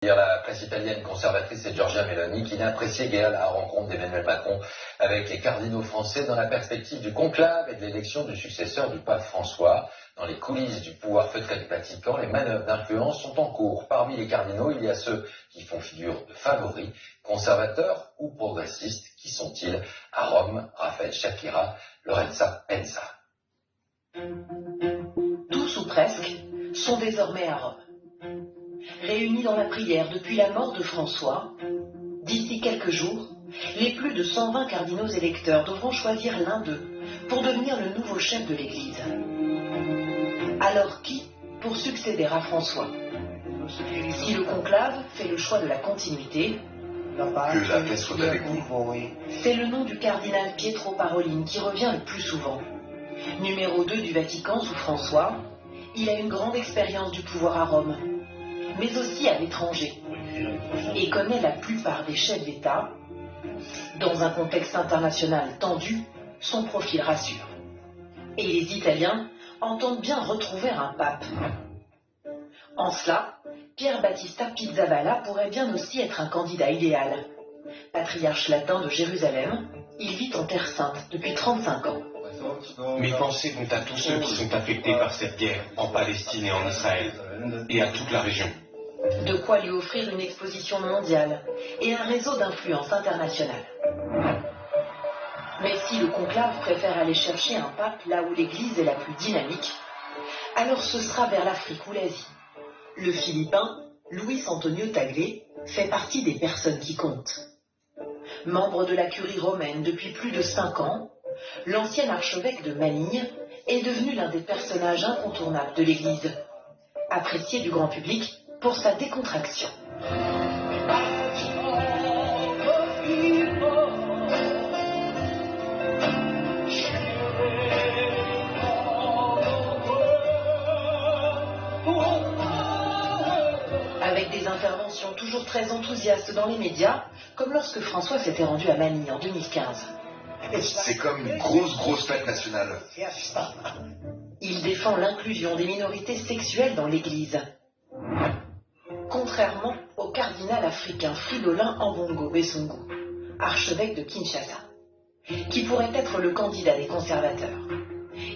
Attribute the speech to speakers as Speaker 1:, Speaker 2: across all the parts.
Speaker 1: Hier, la presse italienne conservatrice et Giorgia Meloni qui n'appréciait guère la rencontre d'Emmanuel Macron avec les cardinaux français dans la perspective du conclave et de l'élection du successeur du pape François. Dans les coulisses du pouvoir feutré du Vatican, les manœuvres d'influence sont en cours. Parmi les cardinaux, il y a ceux qui font figure de favoris, conservateurs ou progressistes. Qui sont-ils? À Rome, Raphaël Shapira, Lorenza Penza.
Speaker 2: Tous ou presque sont désormais à Rome. Réunis dans la prière depuis la mort de François, d'ici quelques jours, les plus de 120 cardinaux électeurs devront choisir l'un d'eux pour devenir le nouveau chef de l'Église. Alors qui pour succéder à François? Si le conclave fait le choix de la continuité,
Speaker 3: que la paix soit avec vous.
Speaker 2: C'est le nom du cardinal Pietro Parolin qui revient le plus souvent. Numéro 2 du Vatican sous François, il a une grande expérience du pouvoir à Rome, mais aussi à l'étranger, et connaît la plupart des chefs d'État. Dans un contexte international tendu, son profil rassure. Et les Italiens entendent bien retrouver un pape. En cela, Pier Battista Pizzaballa pourrait bien aussi être un candidat idéal. Patriarche latin de Jérusalem, il vit en Terre Sainte depuis 35 ans.
Speaker 4: Mes pensées vont à tous ceux qui sont affectés par cette guerre en Palestine et en Israël, et à toute la région.
Speaker 2: De quoi lui offrir une exposition mondiale et un réseau d'influence internationale. Mais si le conclave préfère aller chercher un pape là où l'Église est la plus dynamique, alors ce sera vers l'Afrique ou l'Asie. Le Philippin, Luis Antonio Tagle, fait partie des personnes qui comptent. Membre de la curie romaine depuis plus de 5 ans, l'ancien archevêque de Manille est devenu l'un des personnages incontournables de l'Église, apprécié du grand public pour sa décontraction. Avec des interventions toujours très enthousiastes dans les médias, comme lorsque François s'était rendu à Manille en 2015.
Speaker 3: C'est comme une grosse fête nationale.
Speaker 2: Il défend l'inclusion des minorités sexuelles dans l'Église. Contrairement au cardinal africain Fridolin Ambongo Besungu, archevêque de Kinshasa, qui pourrait être le candidat des conservateurs.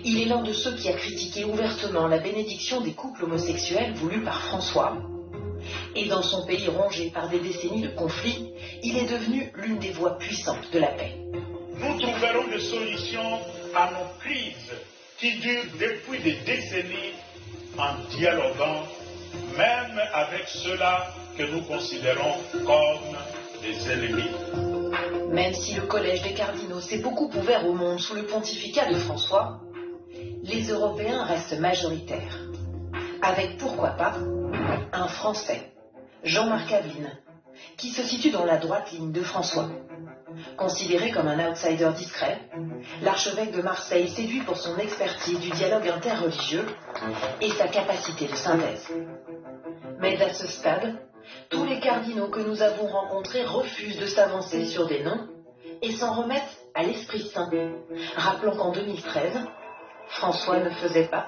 Speaker 2: Il est l'un de ceux qui a critiqué ouvertement la bénédiction des couples homosexuels voulue par François. Et dans son pays rongé par des décennies de conflits, il est devenu l'une des voix puissantes de la paix.
Speaker 5: Nous trouverons des solutions à nos crises qui durent depuis des décennies en dialoguant, même avec ceux-là que nous considérons comme des ennemis.
Speaker 2: Même si le collège des cardinaux s'est beaucoup ouvert au monde sous le pontificat de François, les Européens restent majoritaires. Avec pourquoi pas un Français, Jean-Marc Aveline, qui se situe dans la droite ligne de François. Considéré comme un outsider discret, l'archevêque de Marseille séduit pour son expertise du dialogue interreligieux et sa capacité de synthèse. Mais à ce stade, tous les cardinaux que nous avons rencontrés refusent de s'avancer sur des noms et s'en remettent à l'Esprit Saint, rappelant qu'en 2013, François ne faisait pas